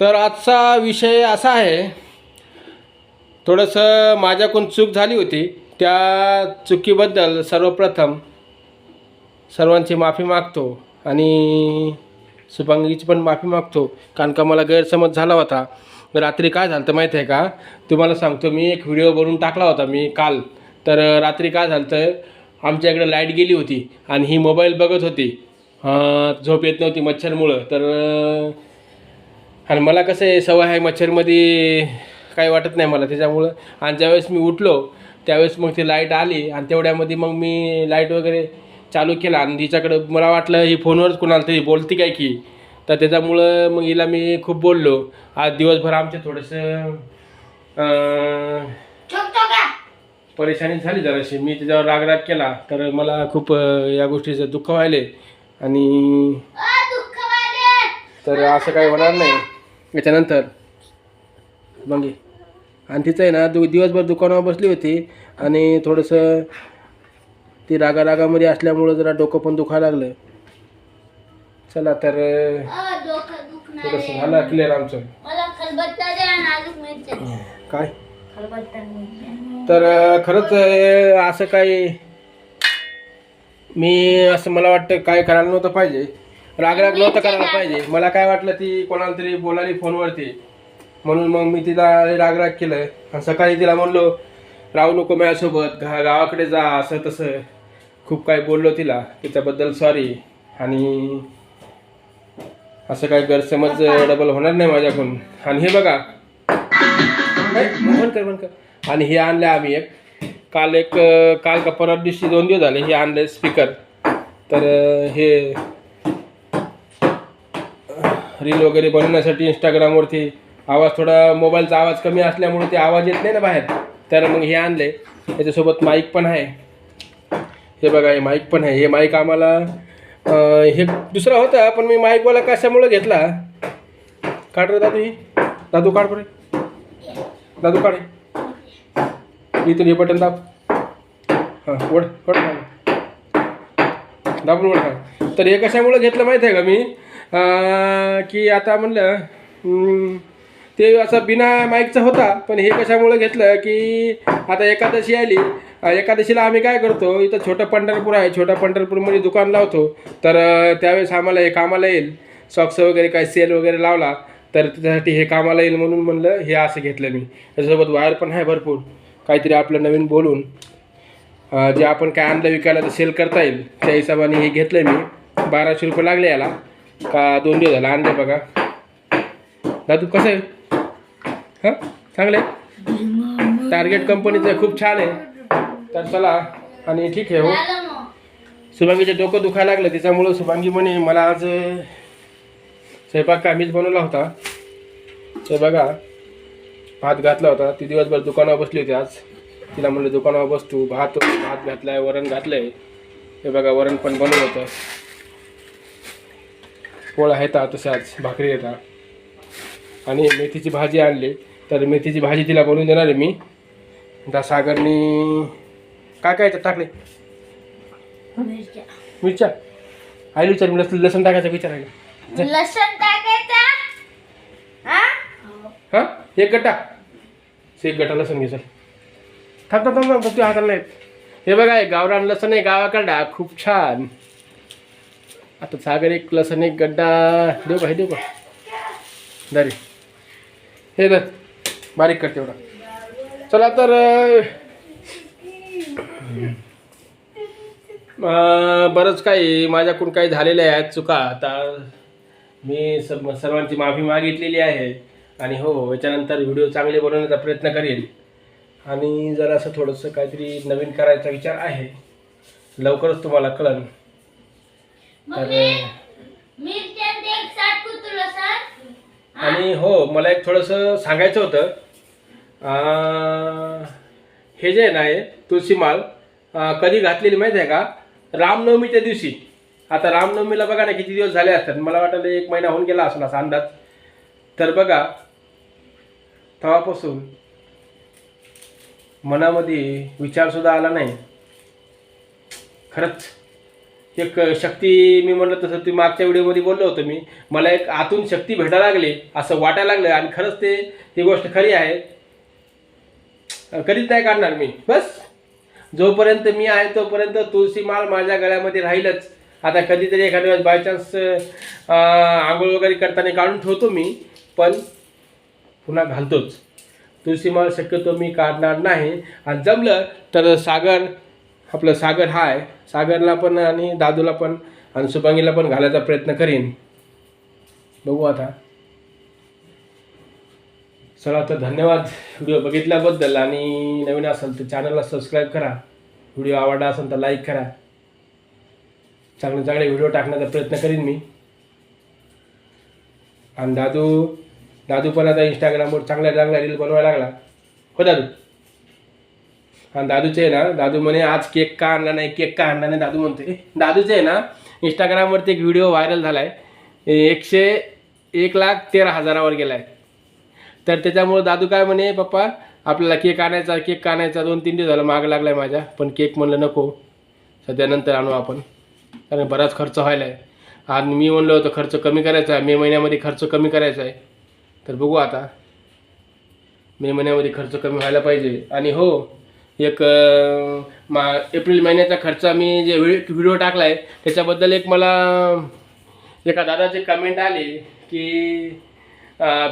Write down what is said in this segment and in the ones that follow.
तर आजचा विषय असा आहे, थोडंसं माझ्याकडून चूक झाली होती. त्या चुकीबद्दल सर्वप्रथम सर्वांची माफी मागतो आणि शुभांगीची पण माफी मागतो, कारण का मला गैरसमज झाला होता. रात्री काय झालं होतं माहीत आहे का, तुम्हाला सांगतो. मी एक व्हिडिओ बनवून टाकला होता मी काल. तर रात्री काय झालं होतं, आमच्या इकडे लाईट गेली होती आणि ही मोबाईल बघत होती. झोप येत नव्हती मच्छरमुळं. तर आणि मला कसं आहे, सवय आहे मच्छरमध्ये काही वाटत नाही मला त्याच्यामुळं. आणि ज्यावेळेस मी उठलो त्यावेळेस मग ती लाईट आली आणि तेवढ्यामध्ये मग मी लाईट वगैरे चालू केला आणि तिच्याकडं मला वाटलं ही फोनवरच कोणाला तरी बोलती काय की. तर त्याच्यामुळं मग हिला मी खूप बोललो. आज दिवसभर आमचे थोडंसं परेशानी झाली जराशी. मी त्याच्यावर राग केला. तर मला खूप या गोष्टीचं दुःख व्हायले आणि तर असं काही होणार नाही याच्यानंतर. मग आणि तिचं आहे ना दिवसभर दुकानावर बसली होती आणि थोडंसं ती रागामध्ये असल्यामुळं जरा डोकं पण दुखायला लागलं. चला तर थोडंसं झालं क्लिअर आमचं. काय तर खरंच असं काही मी असं मला वाटतं काय करायला नव्हतं पाहिजे. राग नव्हतं करायला पाहिजे. मला काय वाटलं ती कोणाला तरी बोलाली फोनवरती, म्हणून मग मी तिला राग केलं. आणि सकाळी तिला म्हणलो राहू नको माझ्यासोबत, गावाकडे जा, असं तसं खूप काही बोललो तिला. त्याच्याबद्दल सॉरी. आणि असं काही गैरसमज डबल होणार नाही माझ्याकडून. आणि हे बघा बंद कर. आणि हे आणलं आम्ही काल का परवा दिवशी 2 दिवस झाले हे आणलं स्पीकर. तर हे रील वगैरे बनवण्यासाठी इंस्टाग्रामवरती आवाज थोडा मोबाईलचा आवाज कमी असल्यामुळे ते आवाज येत नाही ना बाहेर. तर मग हे आणले. त्याच्यासोबत माईक पण आहे. हे बघा हे माईक पण आहे. हे माईक आम्हाला हे दुसरा होता पण मी माईकवाला कशामुळे घेतला. काढ रे दादू काढ बरे. दादू काढ. इथून हे बटन दाब. हां वड दाबून वड. हां तर हे कशामुळे घेतलं माहीत आहे का मी, की आता म्हणलं ते असं बिना माईकचा होता. पण हे कशामुळे घेतलं की आता एकादशी आली. एकादशीला आम्ही काय करतो, इथं छोटं पंढरपूर आहे. छोट्या पंढरपूरमध्ये दुकान लावतो. तर त्यावेळेस आम्हाला हे कामाला येईल. सॉक्स वगैरे काय सेल वगैरे लावला तर त्यासाठी हे कामाला येईल म्हणून म्हणलं हे असं घेतलं मी. त्याच्यासोबत वायर पण आहे भरपूर. काहीतरी आपलं नवीन बोलून जे आपण काय आणलं विकायला तर सेल करता येईल त्या हिशोबाने हे घेतलं मी. 1200 रुपये लागले याला. का 2 दिवस झाला आणले बघा. दादू कसं आहे? हां चांगलं आहे. टार्गेट कंपनीचं खूप छान आहे. तर चला आणि ठीक आहे. हो शुभांगीचं डोकं दुखायला लागलं त्याच्यामुळं शुभांगी म्हणे मला आज स्वयंपाक का मीच बनवला होता. ते बघा भात घातला होता. ती दिवसभर दुकानावर बसली होती आज. तिला म्हणलं दुकानावर बस तू. भात घातला आहे, वरण घातलं आहे. हे बघा वरण पण बनवलं होतं. पोळा येतात तसे आज भाकरी येतात. आणि मेथीची भाजी आणली. तर मेथीची भाजी तिला बनवून देणार आहे मी. त्या सागरनी काय काय टाकले मिरच्या. आईला विचार मी लसूण टाकायचा विचार आहे. लसूण टाकायचा. हां एक गट्टा लसूण घे. चल थांब तू हाताला नाहीत. हे बघा हे गावरान लसूण आहे गावाकडा खूप छान. आता सागर एक लसूण एक गड्डा देऊ का दरी हे दर बारीक करते एवढा. चला तर बरंच काही माझ्याकडून काही झालेलं आहे चुका. आता मी सर्वांची माफी मागितलेली आहे. आणि हो याच्यानंतर व्हिडिओ चांगले बनवण्याचा प्रयत्न करेल. आणि जरा असं थोडंसं काहीतरी नवीन करायचा विचार आहे. लवकरच तुम्हाला कळेल. तर आणि हो मला एक थोडंसं सांगायचं होतं. हे जे आहे ना हे तुळशी माळ कधी घातलेली माहीत आहे का, रामनवमीच्या दिवशी. आता रामनवमीला बघा ना किती दिवस झाले असतात. मला वाटलं 1 महिना होऊन गेला असेल असा अंदाज. तर बघा तेव्हापासून मनामध्ये विचारसुद्धा आला नाही. खरंच एक शक्ती, मी म्हणलं तसं ती मागच्या व्हिडिओमध्ये बोललो होतो मी, मला एक आतून शक्ती भेटायला लागली असं वाटायला लागलं. आणि खरंच ती गोष्ट खरी आहे. कधीच नाही काढणार मी. बस जोपर्यंत मी आहे तोपर्यंत तुळशी माळ माझ्या गळ्यामध्ये राहीलच. आता कधीतरी एखाद्या वेळेस बायचान्स आंघोळ वगैरे करताना काढून ठेवतो मी, पण पुन्हा घालतोच. तुळशी माळ शक्यतो मी काढणार नाही. आणि जमलं तर आपलं सागर हा आहे, सागरला पण आणि दादूला पण आणि शुभांगीला पण घालायचा प्रयत्न करीन. बघू आता. चला तर धन्यवाद व्हिडिओ बघितल्याबद्दल. आणि नवीन असेल तर चॅनलला सबस्क्राईब करा. व्हिडिओ आवडला असेल तर लाईक करा. चांगले चांगले व्हिडिओ टाकण्याचा प्रयत्न करीन मी. आणि दादू पण आता इंस्टाग्रामवर चांगल्या रील बनवायला लागला. हो दादू. आणि दादूचे आहे ना, दादू म्हणे आज केक का आणला नाही दादू म्हणते. दादूचे आहे ना इंस्टाग्रामवरती एक व्हिडिओ व्हायरल झाला आहे, 1,13,000 गेला आहे. तर त्याच्यामुळे दादू काय म्हणे, पप्पा आपल्याला केक आणायचा 2-3 दिवस झालं मागं लागला आहे माझ्या, पण केक म्हणलं नको सध्या, नंतर आणू आपण, कारण बराच खर्च व्हायला आहे. आणि मी म्हणलं होतं खर्च कमी करायचा आहे, मे महिन्यामध्ये खर्च कमी करायचा आहे. तर बघू आता, मे महिन्यामध्ये खर्च कमी व्हायला पाहिजे. आणि हो, एक एप्रिल महिन्याचा खर्च मी जे व्हिडिओ टाकला आहे त्याच्याबद्दल एक मला एका दादाचे कमेंट आले की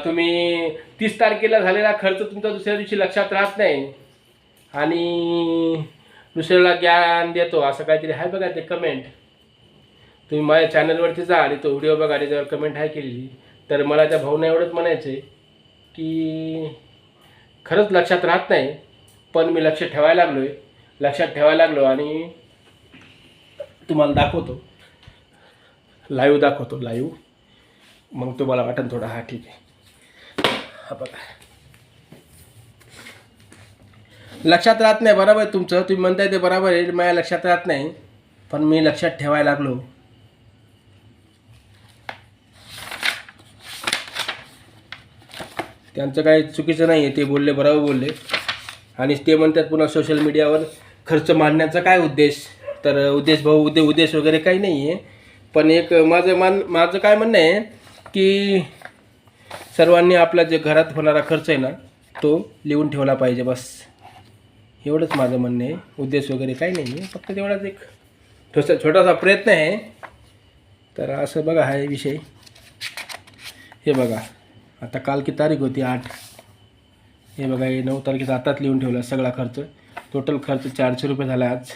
तुम्ही 30 तारखेला झालेला खर्च तुमचा दुसऱ्या दिवशी लक्षात राहत नाही आणि दुसऱ्याला ज्ञान देतो, असं काहीतरी आहे बघा ते कमेंट. तुम्ही माझ्या चॅनलवरती जा आणि तो व्हिडिओ बघा, त्याच्यावर कमेंट आहे केलेली. तर मला त्या भाऊंना एवढंच म्हणायचं आहे की खरंच लक्षात राहत नाही, पण मी लक्षात ठेवायला लागलो आणि तुम्हाला दाखवतो, लाईव्ह दाखवतो. मग तुम्हाला वाटेल थोडं हा ठीक आहे. हा बघा, लक्षात राहत नाही, बरोबर आहे तुमचं, तुम्ही म्हणताय ते बरोबर आहे, माझ्या लक्षात राहत नाही, पण मी लक्षात ठेवायला लागलो. त्यांचं काही चुकीचं नाही आहे, ते बोलले बरोबर बोलले. आणि ते म्हणतात पुन्हा सोशल मीडियावर खर्च मांडण्याचा काय उद्देश, तर उद्देश वगैरे काही नाही आहे. पण एक माझं काय म्हणणं आहे की सर्वांनी आपला जे घरात होणारा खर्च आहे ना तो लिहून ठेवला पाहिजे, बस एवढंच माझं म्हणणं आहे. उद्देश वगैरे काही नाही आहे, फक्त तेवढाच एक छोटासा प्रयत्न आहे. तर असं बघा हा विषय. हे बघा, आता काल की तारीख होती 8, हे बघा हे 9 तारखेचा आताच लिहून ठेवला सगळा खर्च. टोटल खर्च 400 रुपये झाला आज.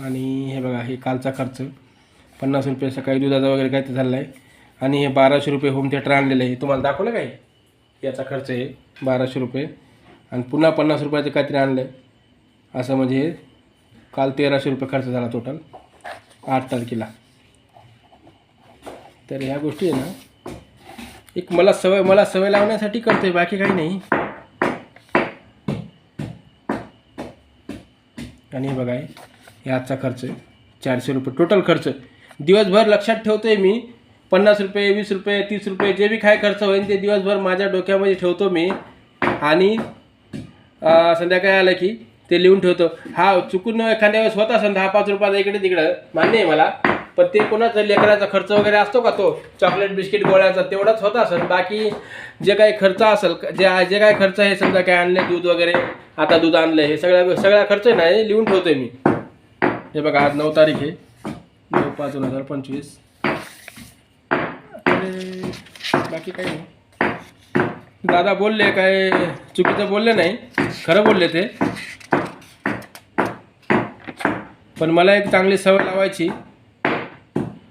आणि हे बघा हे कालचा खर्च 50 रुपये सकाळी दुधाचा वगैरे काय ते झालेला आहे. आणि हे 1200 रुपये होम थिएटर आणलेलं आहे, तुम्हाला दाखवलं काय, याचा खर्च आहे 1200 रुपये. आणि पुन्हा 50 रुपयाचं काहीतरी आणलं आहे, असं म्हणजे काल 1300 रुपये खर्च झाला टोटल 8 तारखेला. तर ह्या गोष्टी आहे ना, एक मला सवय लावण्यासाठी करतोय, बाकी काही नाही. आणि हे बघा हे आजचा खर्च 400 रुपये टोटल खर्च. दिवसभर लक्षात ठेवतोय मी, 50 रुपये 20 रुपये 30 रुपये जे बी काय खर्च होईल ते दिवसभर माझ्या डोक्यामध्ये ठेवतो मी. आणि संध्याकाळी आलं की ते लिहून ठेवतो. हा चुकून एखाद्या वेळेस होत असेल 10-5 रुपयाचा इकडे तिकडं, मान्य आहे मला, पण ते कोणाचा लेकराचा खर्च वगैरे असतो का, तो चॉकलेट बिस्किट गोळ्याचा तेवढाच होत असेल. बाकी जे काही खर्च असेल, जे काही खर्च आहे, समजा काय आणले दूध वगैरे, आता दूध आणलं, हे सगळा खर्च आहे ना हे लिहून ठेवतोय मी. हे बघा आज 9 तारीख आहे, 9/5/2025. बाकी काही नाही. दादा बोलले काय चुकीचं बोलले नाही, खरं बोलले ते. पण मला एक चांगली सवय लावायची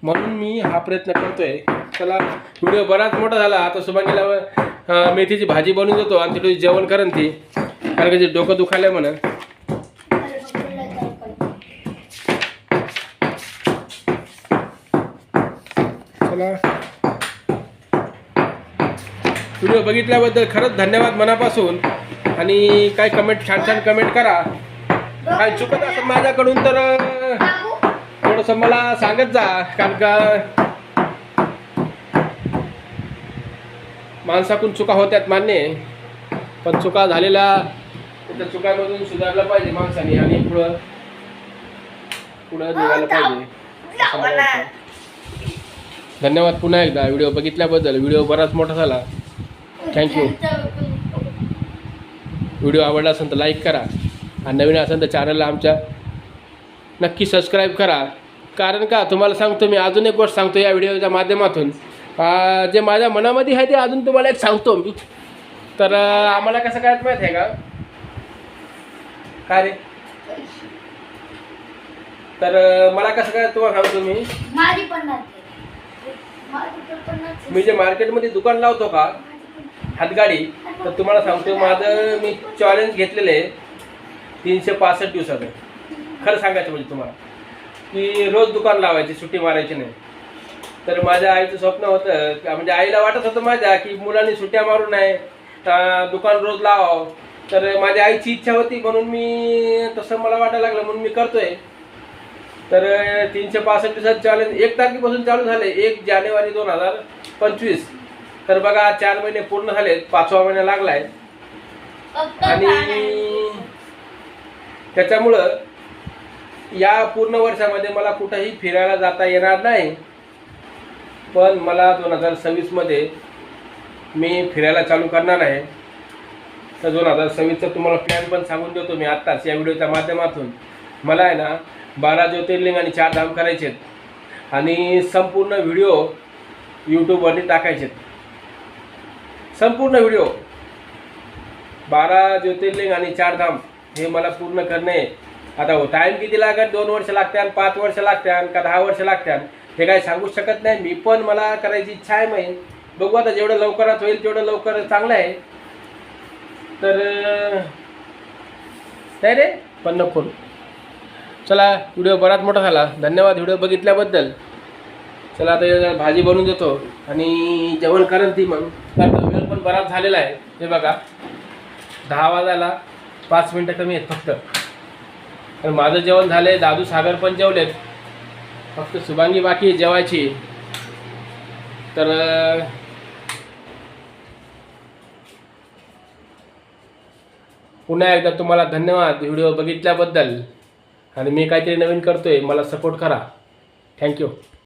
म्हणून मी हा प्रयत्न करतोय. चला व्हिडिओ बराच मोठा झाला. आता शुभांगीला मेथीची भाजी बनवून देतो आणि तिथे जेवण करेन ती, कारण की जे डोकं दुखायला आहे म्हणा. चला व्हिडिओ बघितल्याबद्दल खरंच धन्यवाद मनापासून. आणि काय छान कमेंट करा. काय चुकत असेल माझ्याकडून तर थोडंसं मला सांगत जा, कारण का माणसाकडून चुका होत्यात मान्य आहे, पण चुका झालेल्या त्या चुकांमधून सुधारलं पाहिजे माणसाने आणि पुढं पुढं निघायला पाहिजे असं मला वाटतं. धन्यवाद पुन्हा एकदा व्हिडिओ बघितल्याबद्दल. व्हिडिओ बराच मोठा झाला. थँक्यू. व्हिडिओ आवडला असेल तर लाईक करा आणि नवीन असेल तर चॅनलला आमच्या नक्की सबस्क्राईब करा. कारण का तुम्हाला सांगतो मी, अजून एक गोष्ट सांगतो या व्हिडिओच्या माध्यमातून. जे माझ्या मनामध्ये आहे ते अजून तुम्हाला एक सांगतो मी. तर आम्हाला कसं काय माहीत आहे का काय रे, तर मला कसं काय तुम्हाला सांगतो मी. माझी पण नाही. मी जे मार्केटमध्ये दुकान लावतो का हातगाडी, तर तुम्हाला सांगतो माझं मी चॅलेंज घेतलेलं आहे 365 दिवसाचं. खरं सांगायचं म्हणजे तुम्हाला की रोज दुकान लावायची, सुट्टी मारायची नाही. तर माझ्या आईचं स्वप्न होतं, म्हणजे आईला वाटत होतं माझ्या की मुलांनी सुट्ट्या मारू नये, दुकान रोज लावावं. तर माझ्या आईची इच्छा होती म्हणून मी तसं मला वाटायला लागलं म्हणून मी करतोय. तर 365 दिवसात चॅलेंज 1 तारखेपासून चालू झाले, 1 जानेवारी 2025. तर बघा 4 महिने पूर्ण झालेत, 5वा महिना लागलाय. आणि त्याच्यामुळं या पूर्ण वर्षामध्ये मला कुठंही फिरायला जाता येणार नाही. पण मला 2026मध्ये मी फिरायला चालू करणार आहे. तर 2026चा तुम्हाला प्लॅन पण सांगून देतो मी आत्ताच या व्हिडिओच्या माध्यमातून. मला आहे ना 12 ज्योतिर्लिंग आणि 4 धाम करायचे आहेत आणि संपूर्ण व्हिडिओ यूट्यूबवरती टाकायचे आहेत. संपूर्ण व्हिडिओ 12 ज्योतिर्लिंग आणि 4 धाम हे मला पूर्ण करणे. आता हो टाईम किती लागेल, 2 वर्ष लागतात, 5 वर्ष लागतात का 10 वर्ष लागतात हे काही सांगू शकत नाही मी. पण मला करायची इच्छा आहे. माहीत बघू आता जेवढं लवकरात होईल तेवढं लवकर चांगलं आहे. तर नाही रे पण नको. चला व्हिडिओ बराच मोठा झाला. धन्यवाद व्हिडिओ बघितल्याबद्दल. चला आता भाजी बनवून देतो आणि जेवण करेन ती मग. कारण वेळ पण बराच झालेला आहे. हे बघा 10 वाजायला 5 मिनटं कमी आहेत फक्त. तर माझं जेवण झालं आहे, दादू सागर पण जेवलेत, फक्त शुभांगी बाकी आहे जेवायची. तर पुन्हा एकदा तुम्हाला धन्यवाद व्हिडिओ बघितल्याबद्दल. आणि मी काहीतरी नवीन करतोय, मला सपोर्ट करा. थँक्यू.